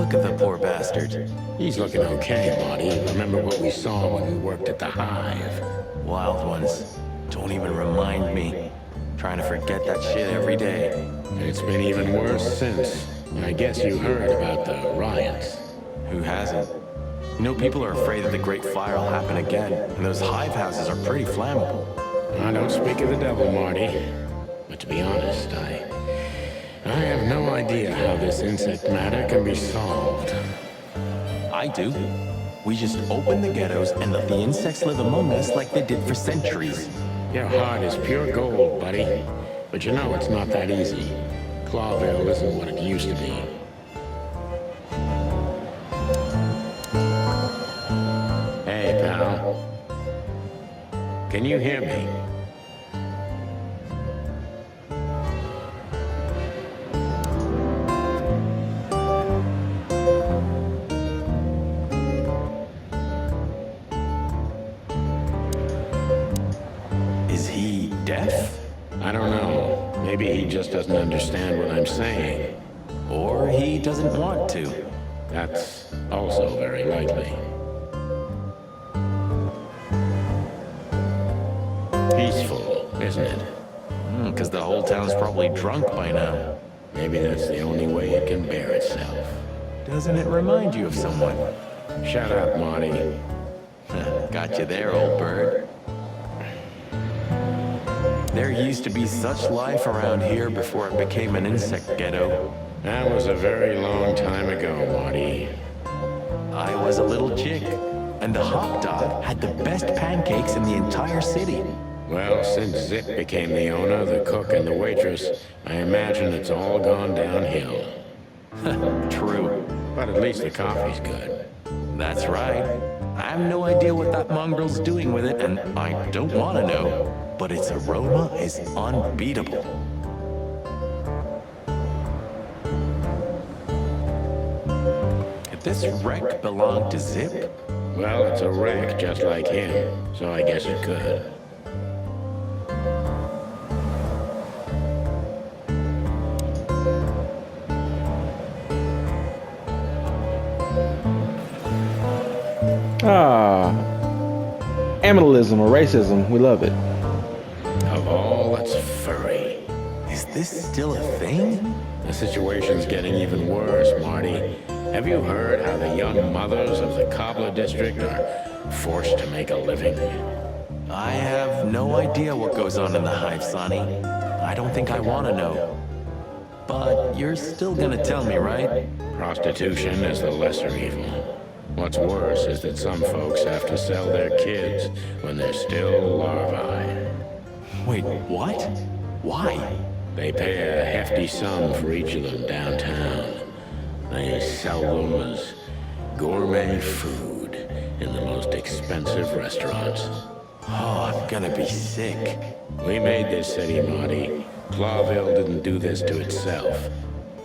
Look at the poor bastard. He's looking okay, Marty. Remember what we saw when we worked at the Hive? Wild ones. Don't even remind me. Trying to forget that shit every day. It's been even worse since. I guess you heard about the riots. Who hasn't? You know, people are afraid that the Great Fire will happen again, and those hive houses are pretty flammable. I don't speak of the devil, Marty. But to be honest, I have no idea how this insect matter can be solved. I do. We just open the ghettos and let the insects live among us like they did for centuries. Your heart is pure gold, buddy. But you know it's not that easy. Clawville isn't what it used to be. Hey, pal. Can you hear me? Is he deaf? I don't know. Maybe he just doesn't understand what I'm saying. Or he doesn't want to. That's also very likely. Peaceful, isn't it? Because the whole town's probably drunk by now. Maybe that's the only way it can bear itself. Doesn't it remind you of someone? Shut up, Marty. Got you there, old bird. There used to be such life around here before it became an insect ghetto. That was a very long time ago, Marty. I was a little chick, and the hot dog had the best pancakes in the entire city. Well, since Zip became the owner, the cook, and the waitress, I imagine it's all gone downhill. True. But at least the coffee's good. That's right. I have no idea what that mongrel's doing with it, and I don't want to know. But its aroma is unbeatable. If this wreck belonged to Zip? Well, it's a wreck just like him, so I guess it could. Amicalism or racism, we love it. Of all that's furry. Is this still a thing? The situation's getting even worse, Marty. Have you heard how the young mothers of the Cobbler District are forced to make a living? I have no idea what goes on in the hive, Sonny. I don't think I want to know. But you're still gonna tell me, right? Prostitution is the lesser evil. What's worse is that some folks have to sell their kids when they're still larvae. Wait, what? Why? They pay a hefty sum for each of them downtown. They sell them as gourmet food in the most expensive restaurants. Oh, I'm gonna be sick. We made this city, Marty. Clawville didn't do this to itself.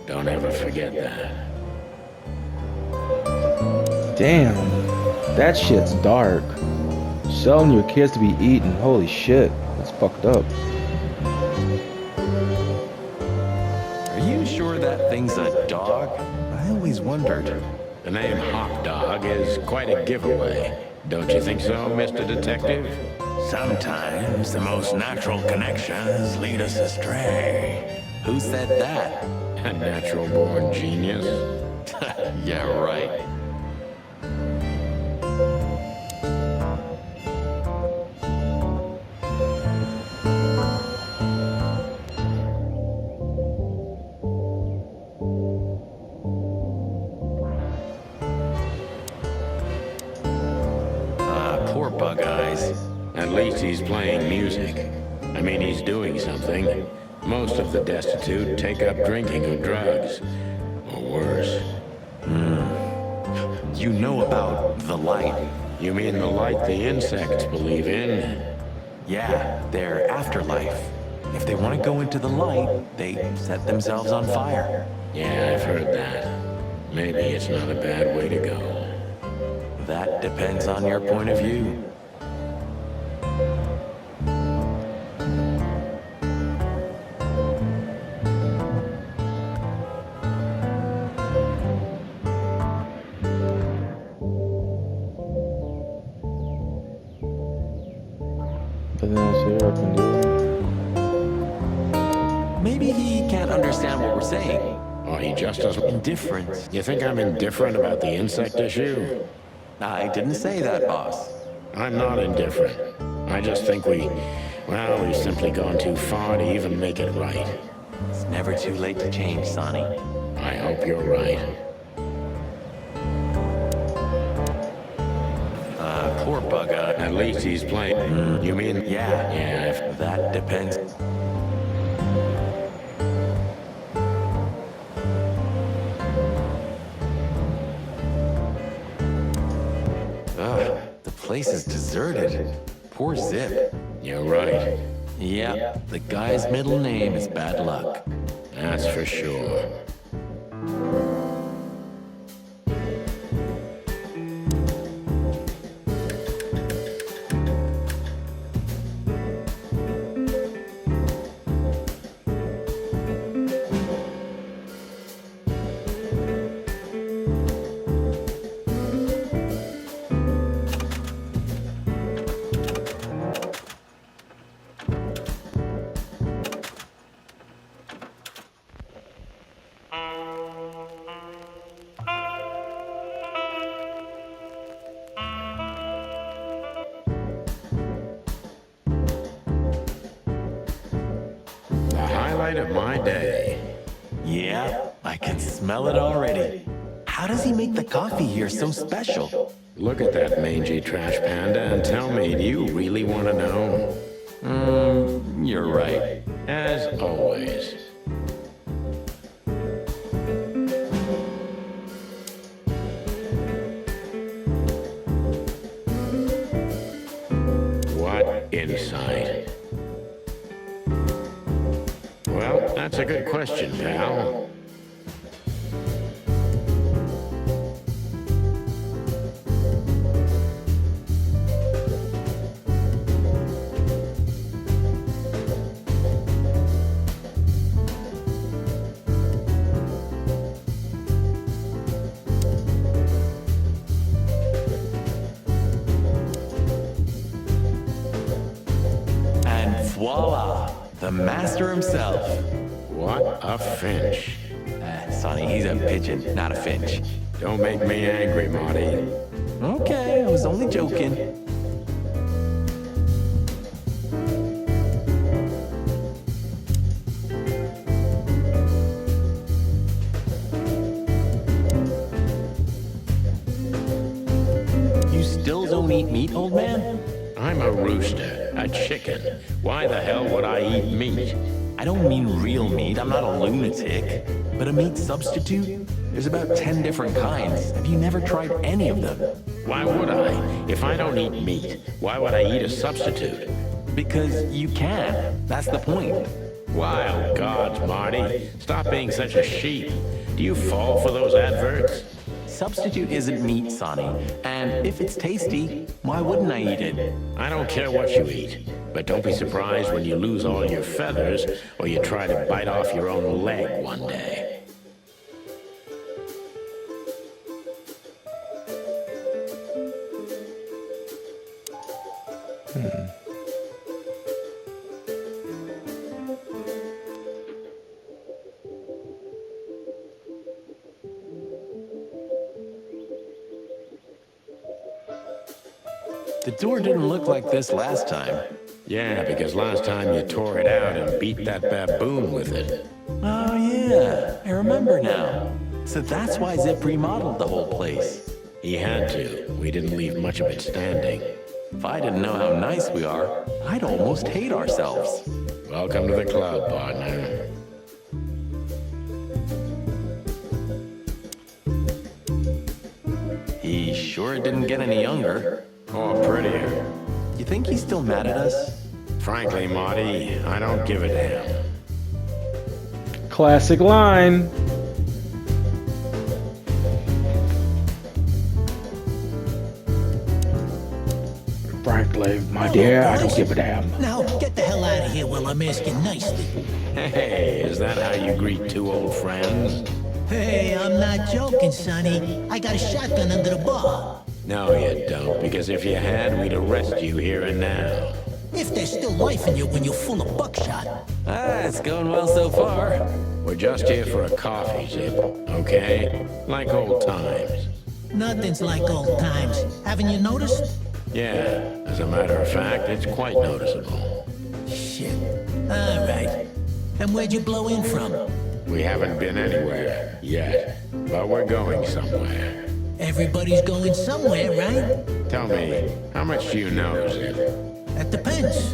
Don't ever forget that. Damn, that shit's dark. Selling your kids to be eaten, holy shit, that's fucked up. Are you sure that thing's a dog? I always wondered. The name Hop Dog is quite a giveaway. Don't you think so, Mr. Detective? Sometimes the most natural connections lead us astray. Who said that? A natural-born genius. Yeah, right. Poor Bug Eyes. At least he's playing music. I mean, he's doing something. Most of the destitute take up drinking or drugs. Or worse. You know about the light? You mean the light the insects believe in? Yeah, their afterlife. If they want to go into the light, they set themselves on fire. Yeah, I've heard that. Maybe it's not a bad way to go. That depends on your point of view. Nothing else here I can do. Maybe he can't understand what we're saying. Or he just doesn't... Indifferent. You think I'm indifferent about the insect issue? I didn't say that, boss. I'm not indifferent. I just think we've simply gone too far to even make it right. It's never too late to change, Sonny. I hope you're right. Poor bugger. At least he's playing. You mean? Yeah. Yeah, That depends. Ugh, the place is deserted. Poor Zip. you're right. Yeah, the guy's middle name is Bad Luck. That's for sure. Highlight of my day. Yeah, I can smell it already. How does he make the coffee here so special? Look at that mangy trash panda and tell me, do you really want to know? You're right. As always. What insight? Well, that's a good question, pal. And voila, the master himself. What a finch. Sonny, he's a pigeon, not a finch. Don't make me angry, Marty. Okay, I was only joking. You still don't eat meat, old man? I'm a rooster, a chicken. Why the hell would I eat meat? I don't mean real meat, I'm not a lunatic. But a meat substitute? There's about 10 different kinds. Have you never tried any of them? Why would I? If I don't eat meat, why would I eat a substitute? Because you can. That's the point. Wild gods, Marty. Stop being such a sheep. Do you fall for those adverts? Substitute isn't meat, Sonny. And if it's tasty, why wouldn't I eat it? I don't care what you eat, but don't be surprised when you lose all your feathers or you try to bite off your own leg one day. The door didn't look like this last time. Yeah, because last time you tore it out and beat that baboon with it. Oh yeah, I remember now. So that's why Zip remodeled the whole place. He had to. We didn't leave much of it standing. If I didn't know how nice we are, I'd almost hate ourselves. Welcome to the club, partner. He sure didn't get any younger. Or prettier. You think he's still mad at us? Frankly, Marty, I don't give a damn. Classic line. Frankly, my dear, I don't give a damn. Now, get the hell out of here while I'm asking nicely. Hey, is that how you greet two old friends? Hey, I'm not joking, Sonny. I got a shotgun under the bar. No, you don't, because if you had, we'd arrest you here and now. If there's still life in you when you're full of buckshot. Ah, it's going well so far. We're just here for a coffee, Zip, okay? Like old times. Nothing's like old times. Haven't you noticed? Yeah, as a matter of fact, it's quite noticeable. Shit. All right. And where'd you blow in from? We haven't been anywhere yet, but we're going somewhere. Everybody's going somewhere, right? Tell me, how much do you know, Zip? That depends.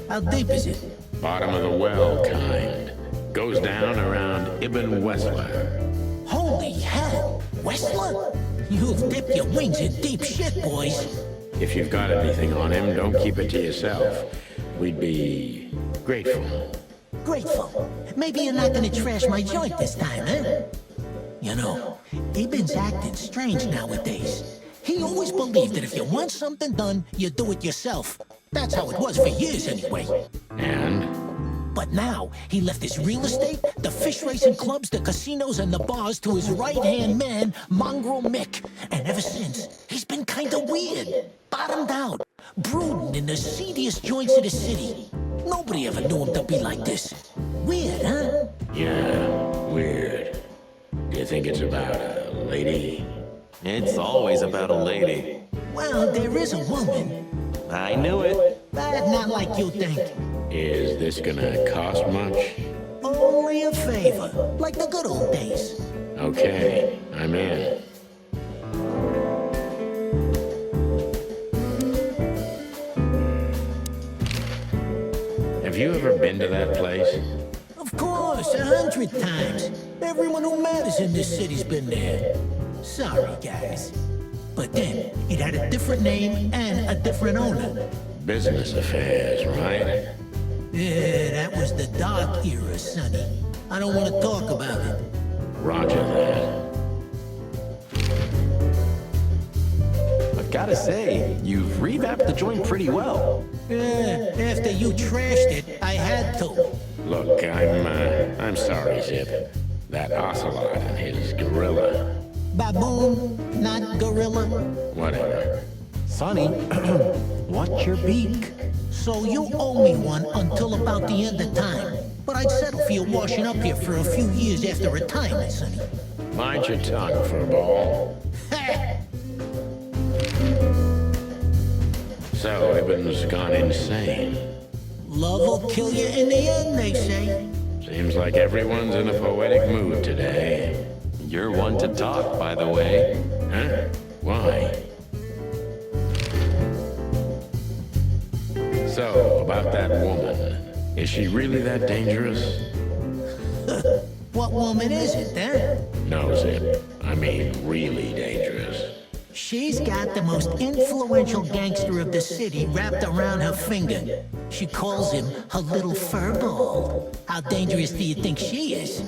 How deep is it? Bottom of the well kind. Goes down around Ibn Wessler. Holy hell! Westler? You've dipped your wings in deep shit, boys. If you've got anything on him, don't keep it to yourself. We'd be grateful. Grateful. Maybe you're not gonna trash my joint this time, eh? You know, Ibn's acting strange nowadays. He always believed that if you want something done, you do it yourself. That's how it was for years anyway. And? But now, he left his real estate, the fish racing clubs, the casinos, and the bars to his right-hand man, Mongrel Mick. And ever since, he's been kinda weird. Bottomed out. Brooding in the seediest joints of the city. Nobody ever knew him to be like this. Weird, huh? Yeah, weird. Do you think it's about a lady? It's always about a lady. Well, there is a woman. I knew it. But not like you think. Is this gonna cost much? Only a favor. Like the good old days. Okay, I'm in. Have you ever been to that place? Of course, 100 times. Everyone who matters in this city's been there. Sorry, guys. But then, it had a different name and a different owner. Business affairs, right? Yeah, that was the dark era, Sonny. I don't want to talk about it. Roger that. I've gotta say, you've revamped the joint pretty well. Yeah, after you trashed it, I had to. Look, I'm sorry, Zip. That ocelot and his gorilla. Baboon, not gorilla. Whatever. Sonny, what's your beak? So you owe me one until about the end of time. But I'd settle for you washing up here for a few years after retirement, Sonny. Mind your tongue, furball. So, Ibn's gone insane. Love will kill you in the end, they say. Seems like everyone's in a poetic mood today. You're one to talk, by the way. Huh? Why? So, about that woman. Is she really that dangerous? What woman is it, then? No, Zip. I mean, really dangerous. She's got the most influential gangster of the city wrapped around her finger. She calls him her little furball. How dangerous do you think she is?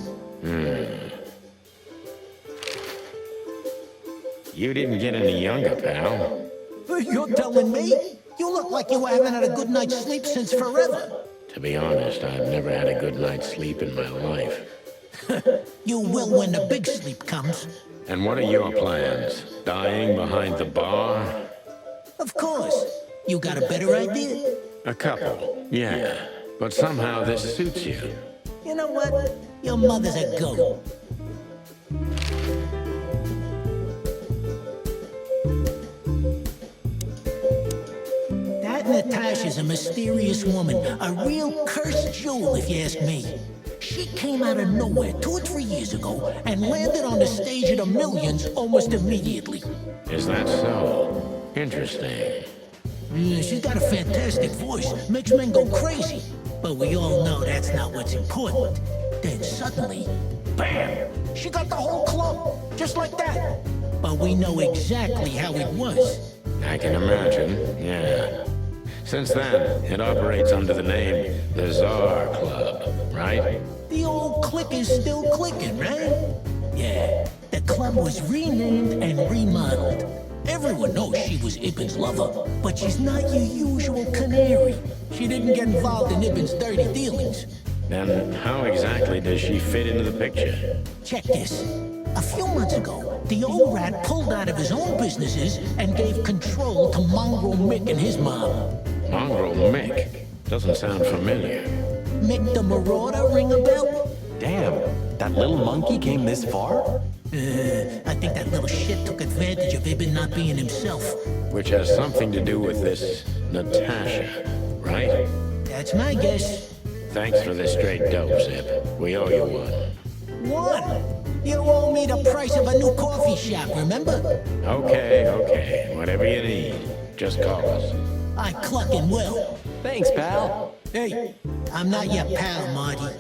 You didn't get any younger, pal. You're telling me? You look like you haven't had a good night's sleep since forever. To be honest, I've never had a good night's sleep in my life. You will when the big sleep comes. And what are your plans? Dying behind the bar? Of course. You got a better idea? A couple, yeah. But somehow this suits you. You know what? Your mother's a goat. That Natasha's a mysterious woman, a real cursed jewel if you ask me. She came out of nowhere 2 or 3 years ago and landed on the stage of the Millions almost immediately. Is that so? Interesting. Yeah, she's got a fantastic voice, makes men go crazy. But we all know that's not what's important. Then suddenly, bam! She got the whole club, just like that. But we know exactly how it was. I can imagine, yeah. Since then, it operates under the name the Czar Club, right? The old clique is still clicking, right? Yeah, the club was renamed and remodeled. Everyone knows she was Ibn's lover, but she's not your usual canary. She didn't get involved in Ibn's dirty dealings. Then how exactly does she fit into the picture? Check this. A few months ago, the old rat pulled out of his own businesses and gave control to Mongrel Mick and his mob. Mongrel Mick? Doesn't sound familiar. Mick the Marauder ring a bell? Damn, that little monkey came this far? I think that little shit took advantage of Ibn not being himself. Which has something to do with this Natasha, right? That's my guess. Thanks for this straight dope, Zip. We owe you one. One! You owe me the price of a new coffee shop, remember? Okay. Whatever you need. Just call us. I clucking will. Thanks, pal. Hey, I'm not your pal, Marty.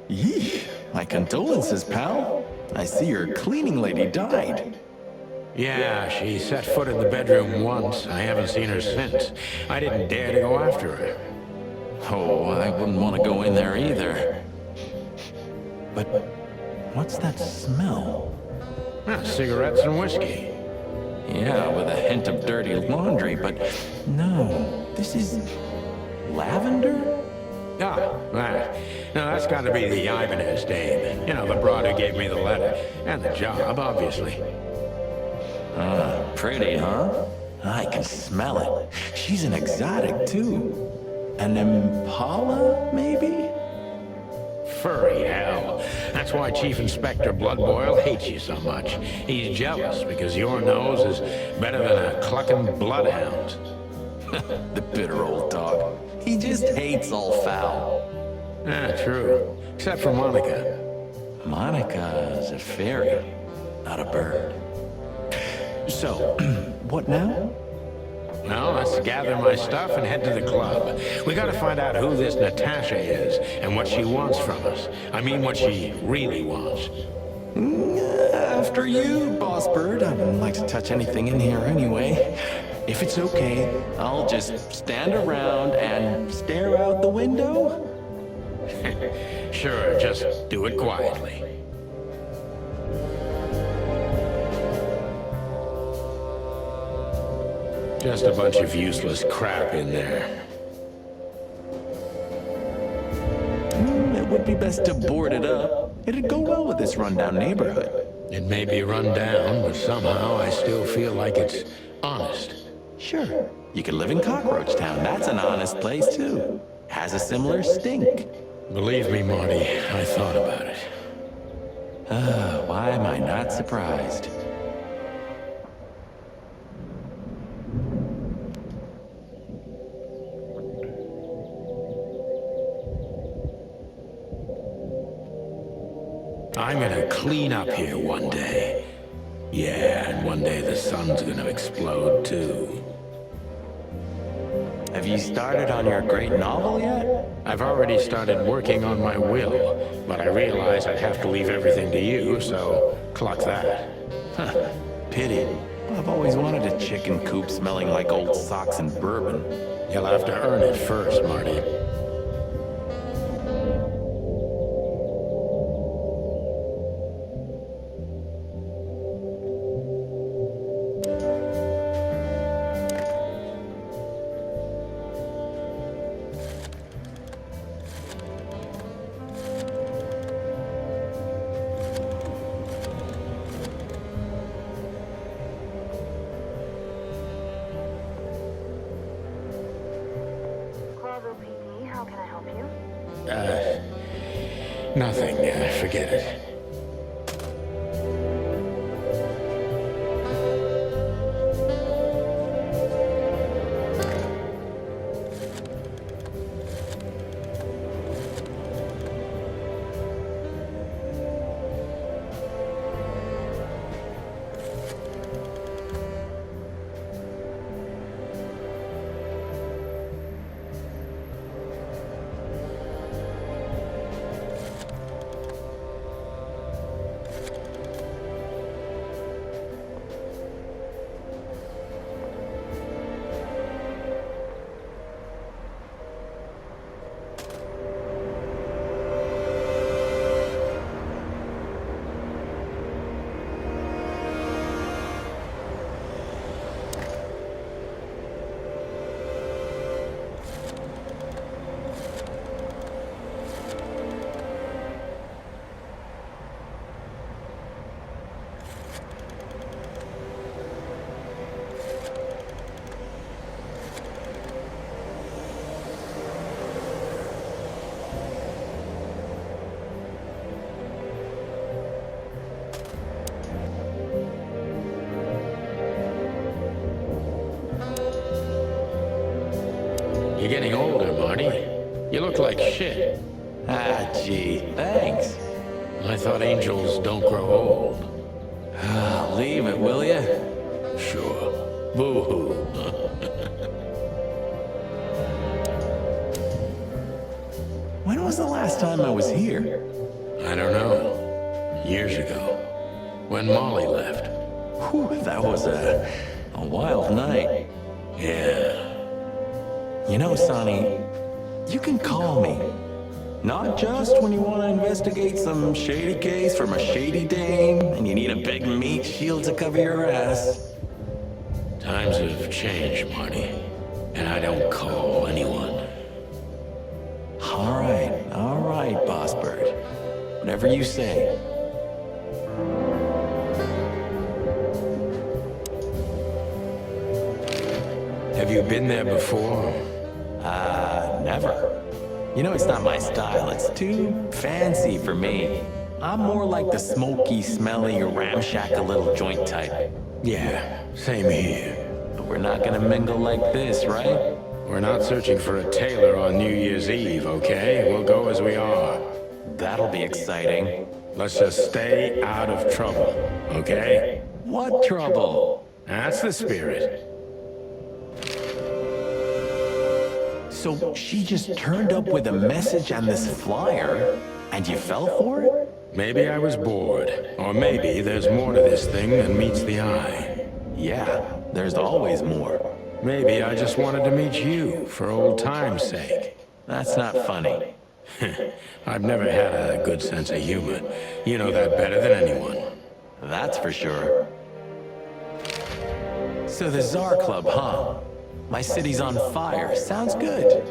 Yee, my condolences, pal. I see your cleaning lady died. Yeah, she set foot in the bedroom once. I haven't seen her since. I didn't dare to go after her. Oh, I wouldn't want to go in there either. But what's that smell? Ah, cigarettes and whiskey. Yeah, with a hint of dirty laundry, but no, this is lavender? No, that's got to be the Ibanez dame. You know, the broad who gave me the letter. And the job, obviously. Pretty, huh? I can smell it. She's an exotic, too. An impala, maybe? Furry hell. That's why Chief Inspector Bloodboil hates you so much. He's jealous because your nose is better than a clucking bloodhound. The bitter old dog. He just hates all foul. True. Except for Monica. Monica's a fairy, not a bird. So, what now? Well, let's gather my stuff and head to the club. We gotta find out who this Natasha is and what she wants from us. I mean, what she really wants. After you, Boss Bird. I wouldn't like to touch anything in here anyway. If it's okay, I'll just stand around and stare out the window. Sure, just do it quietly. Just a bunch of useless crap in there. It would be best to board it up. It'd go well with this rundown neighborhood. It may be run down, but somehow I still feel like it's honest. Sure, you could live in Cockroach Town. That's an honest place, too. Has a similar stink. Believe me, Marty, I thought about it. Why am I not surprised? I'm gonna clean up here one day. Yeah, and one day the sun's gonna explode too. Have you started on your great novel yet? I've already started working on my will, but I realize I'd have to leave everything to you, so cluck that. Pity. I've always wanted a chicken coop smelling like old socks and bourbon. You'll have to earn it first, Marty. How can I help you? Nothing. Forget it. You're getting older, Marty. You look like shit. Ah, gee, thanks. I thought angels don't grow old. Leave it, will ya? Sure. Boo-hoo. When was the last time I was here? I don't know. Years ago. When Molly left. Whew, that was a wild night. Yeah. You know, Sonny, you can call me. Not just when you want to investigate some shady case from a shady dame and you need a big meat shield to cover your ass. Times have changed, Marty. And I don't call anyone. All right, Boss Bird. Whatever you say. Have you been there before? Never. You know, it's not my style. It's too fancy for me. I'm more like the smoky, smelly, ramshackle little joint type. Yeah, same here. But we're not gonna mingle like this, right? We're not searching for a tailor on New Year's Eve, okay? We'll go as we are. That'll be exciting. Let's just stay out of trouble, okay? What trouble? That's the spirit. So she just turned up with a message and this flyer, and you fell for it? Maybe I was bored. Or maybe there's more to this thing than meets the eye. Yeah, there's always more. Maybe I just wanted to meet you for old time's sake. That's not funny. I've never had a good sense of humor. You know that better than anyone. That's for sure. So the Tsar Club, huh? My city's on fire. Sounds good.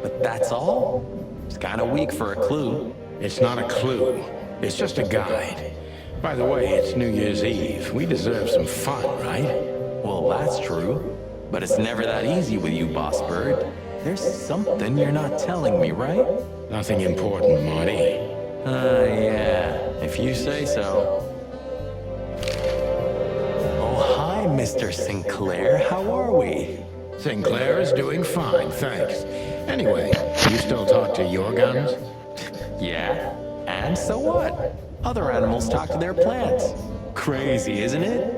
But that's all? It's kind of weak for a clue. It's not a clue. It's just a guide. By the way, it's New Year's Eve. We deserve some fun, right? Well, that's true. But it's never that easy with you, Boss Bird. There's something you're not telling me, right? Nothing important, Marty. Yeah, if you say so. Oh, hi, Mr. Sinclair. How are we? Sinclair is doing fine, thanks. Anyway, you still talk to your guns? Yeah, and so what? Other animals talk to their plants. Crazy, isn't it?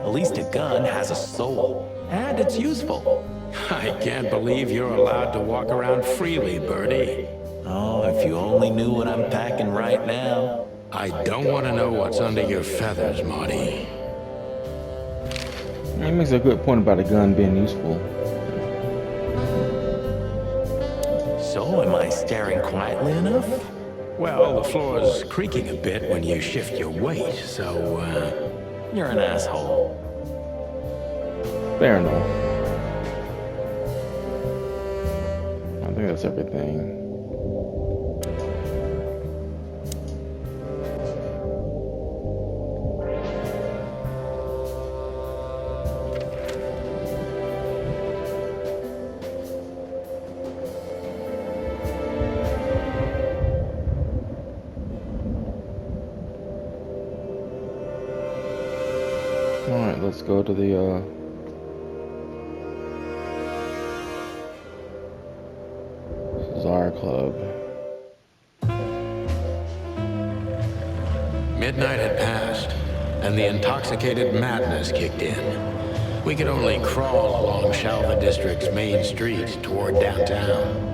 At least a gun has a soul, and it's useful. I can't believe you're allowed to walk around freely, Birdie. Oh, if you only knew what I'm packing right now. I don't want to know what's under your feathers, Marty. He makes a good point about a gun being useful. So, am I staring quietly enough? Well, the floor's creaking a bit when you shift your weight, so, You're an asshole. Fair enough. I think that's everything. Alright, let's go to the Tsar Club. midnight had passed, and the intoxicated madness kicked in. We could only crawl along Shalva District's main street toward downtown.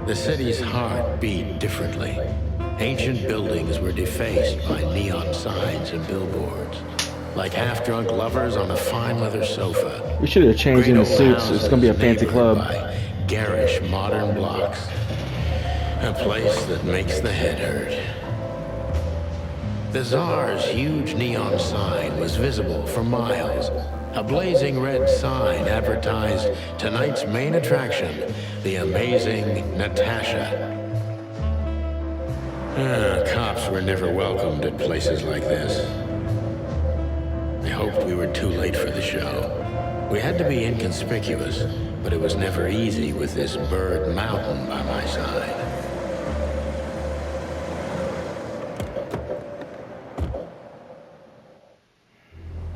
The city's heart beat differently. Ancient buildings were defaced by neon signs and billboards, like half-drunk lovers on a fine leather sofa. We should have changed in the suits. It's gonna be a fancy club. By garish modern blocks. A place that makes the head hurt. The Tsar's huge neon sign was visible for miles. A blazing red sign advertised tonight's main attraction, the amazing Natasha. Cops were never welcomed at places like this. I hoped we were too late for the show. We had to be inconspicuous, but it was never easy with this bird mountain by my side.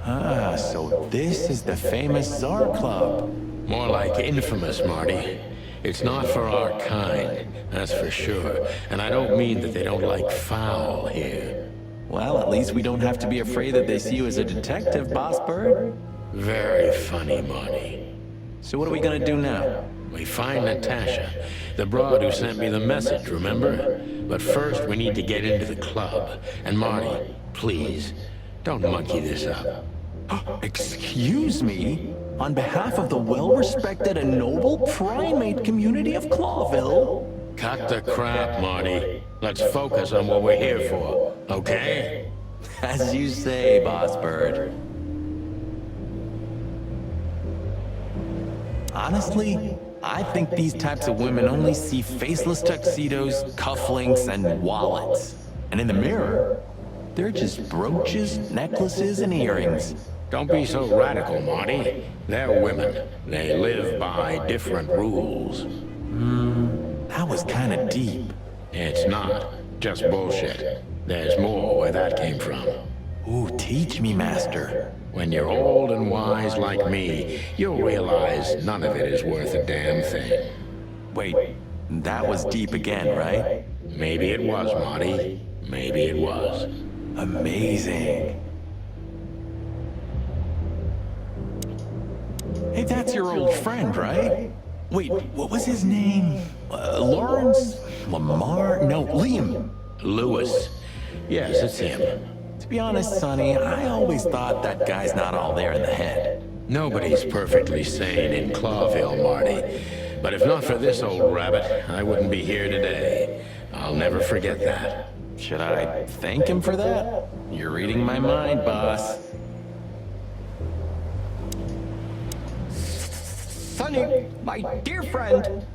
Ah, so this is the famous Tsar Club. More like infamous, Marty. It's not for our kind, that's for sure. And I don't mean that they don't like foul here. Well, at least we don't have to be afraid that they see you as a detective, Boss Bird. Very funny, Marty. So what are we gonna do now? We find Natasha, the broad who sent me the message, remember? But first, we need to get into the club. And Marty, please, don't monkey this up. Excuse me? On behalf of the well-respected and noble primate community of Clawville? Cut the crap, Marty. Let's focus on what we're here for, okay? As you say, Boss Bird. Honestly, I think these types of women only see faceless tuxedos, cufflinks, and wallets. And in the mirror, they're just brooches, necklaces, and earrings. Don't be so radical, Marty. They're women. They live by different rules. That was kinda deep. It's not just bullshit. There's more where that came from. Ooh, teach me, Master. When you're old and wise like me, you'll realize none of it is worth a damn thing. Wait, that was deep again, right? Maybe it was, Marty. Maybe it was. Amazing. Hey, that's your old friend, right? Wait, what was his name? Lawrence? Lamar? No, Liam. Lewis. Yes, it's him. To be honest, Sonny, I always thought that guy's not all there in the head. Nobody's perfectly sane in Clawville, Marty. But if not for this old rabbit, I wouldn't be here today. I'll never forget that. Should I thank him for that? You're reading my mind, boss. Sonny, my dear friend.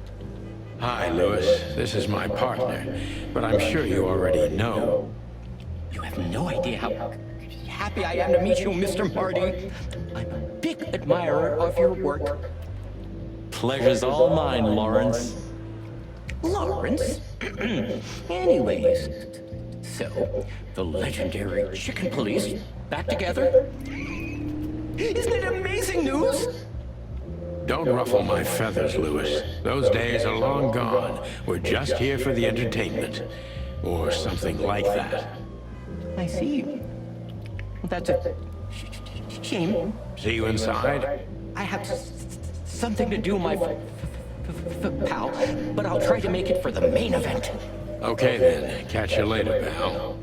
Hi, Lewis. This is my partner. But I'm sure you already know. You have no idea how happy I am to meet you, Mr. Marty. I'm a big admirer of your work. Pleasure's all mine, Lawrence. Lawrence? Anyways, so, the legendary Chicken Police back together? Isn't it amazing news? Don't ruffle my feathers, Lewis. Those days are long gone. We're just here for the entertainment. Or something like that. I see. That's a shame. See you inside? I have something to do, my pal, but I'll try to make it for the main event. Okay then. Catch you later, pal.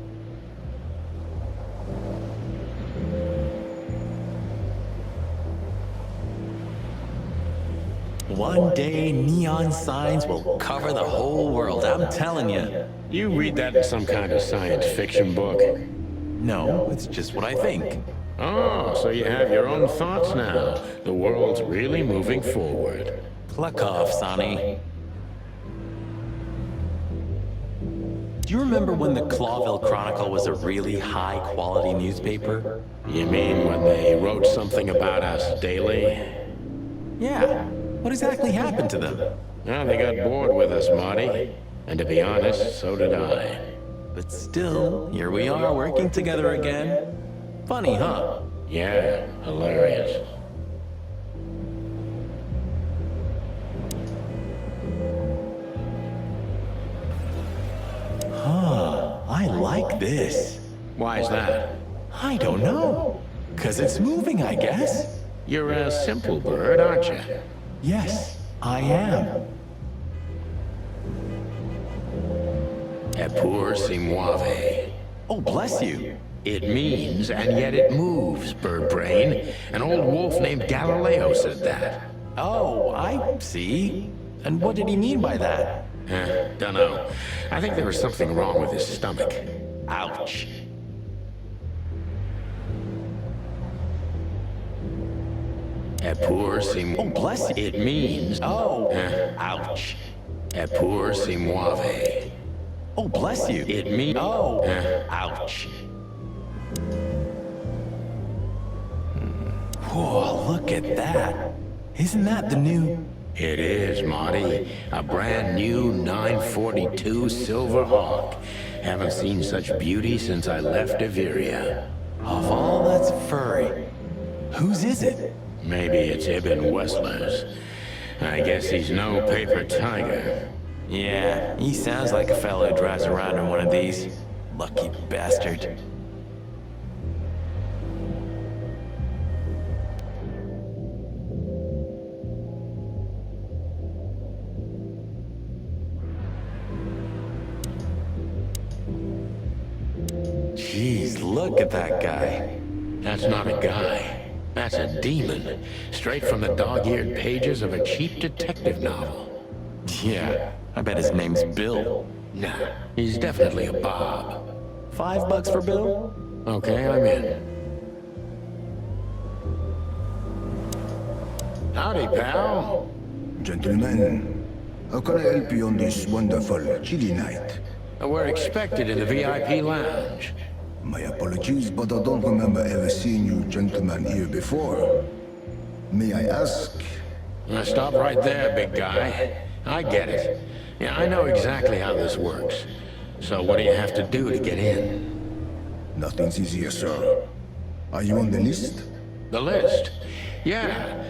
One day, neon signs will cover the whole world, I'm telling you. You read that in some kind of science fiction book? No, it's just what I think. Oh, so you have your own thoughts now. The world's really moving forward. Cluck off, Sonny. Do you remember when the Clawville Chronicle was a really high-quality newspaper? You mean when they wrote something about us daily? Yeah. What exactly happened to them? Well, they got bored with us, Marty. And to be honest, so did I. But still, here we are working together again. Funny, huh? Yeah, hilarious. I like this. Why's that? I don't know. 'Cause it's moving, I guess. You're a simple bird, aren't you? Yes, I am. Epur si muove. Oh, bless you. It means, and yet it moves, bird brain. An old wolf named Galileo said that. Oh, I see. And what did he mean by that? Dunno. I think there was something wrong with his stomach. Ouch. Epur si... Oh, bless you. It means... Oh, Eh. ouch. Epur si muove. Oh, bless you. It means... Oh, Eh. ouch. Whoa, look at that. Isn't that the new... It is, Marty. A brand new 942 Silver Hawk. Haven't seen such beauty since I left Averia. Of all that's furry, whose is it? Maybe it's Ibn Wessler's. I guess he's no paper tiger. Yeah, he sounds like a fellow who drives around in one of these. Lucky bastard. Jeez, look at that guy. That's not a guy. That's a demon. Straight from the dog-eared pages of a cheap detective novel. Yeah, I bet his name's Bill. Nah, he's definitely a Bob. $5 for Bill? Okay, I'm in. Howdy, pal. Gentlemen, how can I help you on this wonderful, chilly night? We're expected in the VIP lounge. My apologies, but I don't remember ever seeing you gentlemen here before. May I ask? Now stop right there, big guy. I get it. Yeah, I know exactly how this works. So what do you have to do to get in? Nothing's easier, sir. Are you on the list? The list? Yeah,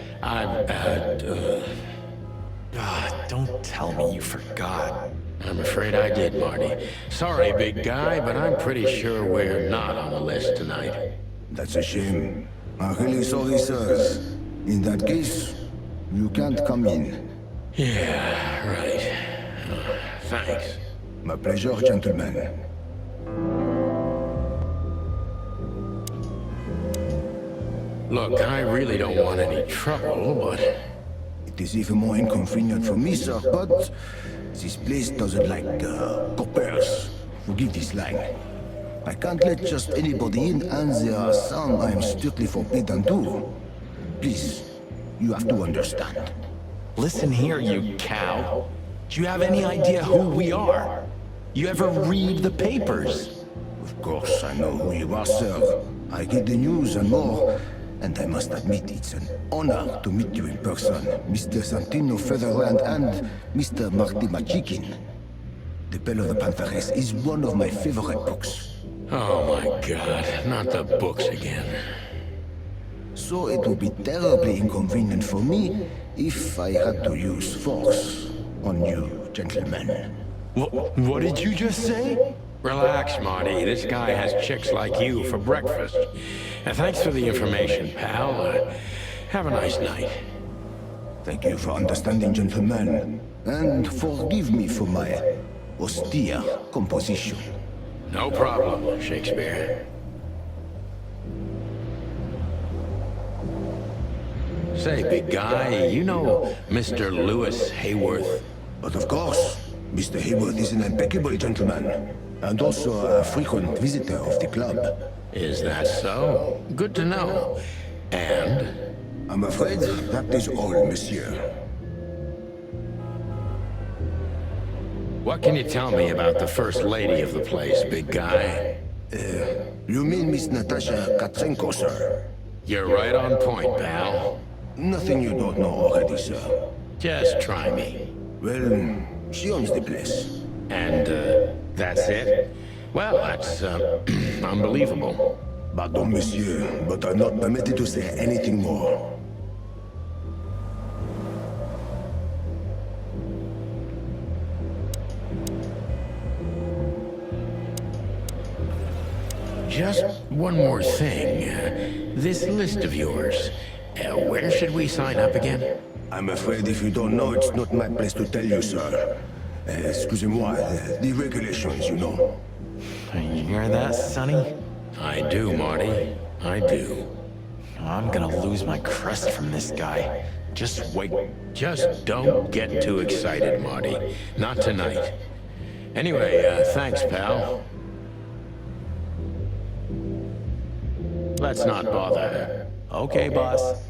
Don't tell me you forgot. I'm afraid I did, Marty. Sorry, big guy, but I'm pretty sure we're not on the list tonight. That's a shame. I'm really sorry, sirs. In that case, you can't come in. Yeah, right. Thanks. My pleasure, gentlemen. Look, I really don't want any trouble, but... It is even more inconvenient for me, sir, but this place doesn't like coppers. Forgive this line. I can't let just anybody in, and there are some I am strictly forbidden to. Please, you have to understand. Listen here, you cow. Do you have any idea who we are? You ever read the papers? Of course, I know who you are, sir. I get the news and more. And I must admit, it's an honor to meet you in person, Mr. Santino Featherland and Mr. Marty Machikin. The Bell of the Pantheress is one of my favorite books. Oh my God, not the books again. So it would be terribly inconvenient for me if I had to use force on you, gentlemen. What did you just say? Relax, Marty. This guy has chicks like you for breakfast. And thanks for the information, pal. Have a nice night. Thank you for understanding, gentlemen. And forgive me for my austere composition. No problem, Shakespeare. Say, big guy, you know Mr. Lewis Hayworth? But of course, Mr. Hayworth is an impeccable gentleman. And also a frequent visitor of the club. Is that so? Good to know. And? I'm afraid that is all, monsieur. What can you tell me about the first lady of the place, big guy? You mean Miss Natasha Katsenko, sir? You're right on point, pal. Nothing you don't know already, sir. Just try me. Well, she owns the place. And, that's it? Well, that's, unbelievable. Pardon, monsieur, but I'm not permitted to say anything more. Just one more thing. This list of yours, where should we sign up again? I'm afraid if you don't know, it's not my place to tell you, sir. Excusez-moi, the regulations, you know. You hear that, Sonny? I do, Marty. I do. I'm gonna lose my crest from this guy. Just wait. Just don't get too excited, Marty. Not tonight. Anyway, thanks, pal. Let's not bother her. Okay, boss.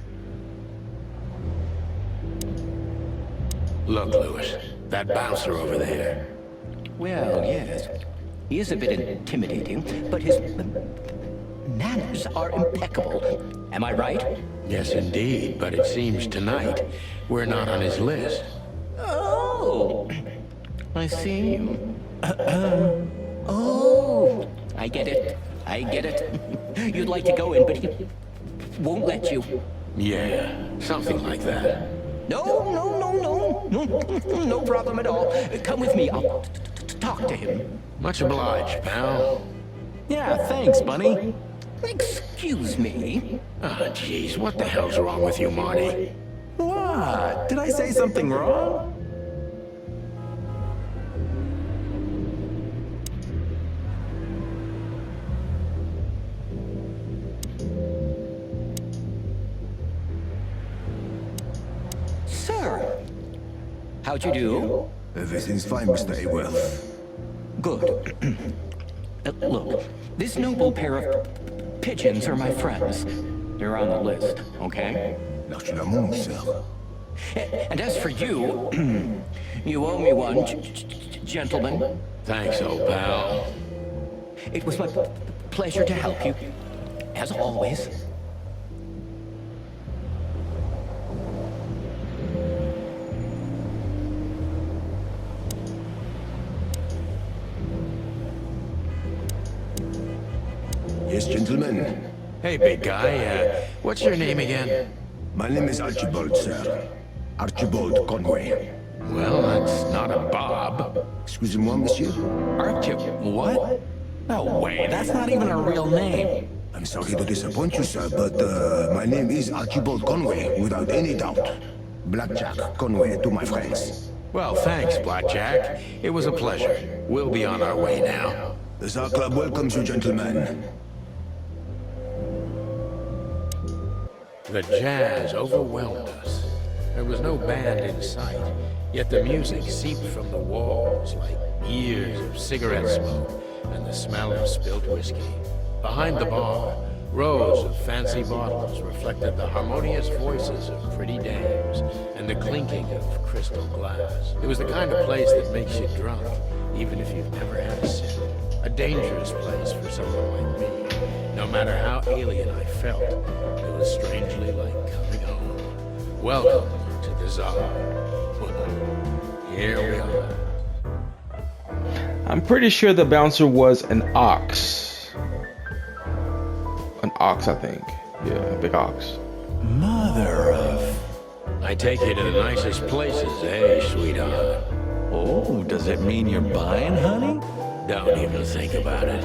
Look, Lewis, that bouncer over there. Well, yes. He is a bit intimidating, but his manners are impeccable. Am I right? Yes, indeed, but it seems tonight we're not on his list. Oh, I see. Oh, I get it. I get it. You'd like to go in, but he won't let you. Yeah, something like that. No problem at all. Come with me. I'll talk to him. Much obliged, pal. Yeah, thanks, Bunny. Excuse me. Ah, jeez, what the hell's wrong with you, Marty? What? Did I say something wrong? Sir, how'd you do? Everything's fine, Mr. Awell. Good. Look, this noble pair of pigeons are my friends. They're on the list, okay? L'argent, sir. And as for you, you owe me one, gentlemen. Thanks, old pal. It was my pleasure to help you, as always. Yes, gentlemen. Hey, big guy, what's your name again? My name is Archibald, sir. Archibald Conway. Well, that's not a Bob. Excusez-moi, monsieur. Archie, what? No way, that's not even a real name. I'm sorry to disappoint you, sir, but my name is Archibald Conway, without any doubt. Blackjack Conway to my friends. Well, thanks, Blackjack. It was a pleasure. We'll be on our way now. The Tsar Club welcomes you, gentlemen. The jazz overwhelmed us. There was no band in sight, yet the music seeped from the walls like years of cigarette smoke and the smell of spilt whiskey. Behind the bar, rows of fancy bottles reflected the harmonious voices of pretty dames and the clinking of crystal glass. It was the kind of place that makes you drunk, even if you've never had a sip. A dangerous place for someone like me. No matter how alien I felt, it was strangely like coming home. Welcome to the Tsar. Here we are. I'm pretty sure the bouncer was an ox. An ox, I think. Yeah, a big ox. Mother of... I take you to the nicest places, eh, sweetheart? Oh, does it mean you're buying, honey? Don't even think about it.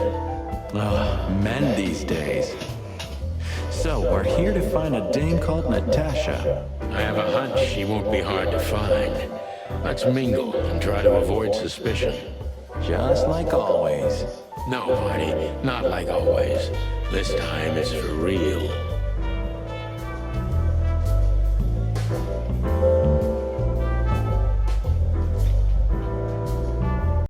Oh, men these days. So, we're here to find a dame called Natasha. I have a hunch she won't be hard to find. Let's mingle and try to avoid suspicion. Just like always. No, Marty, not like always. This time it's for real.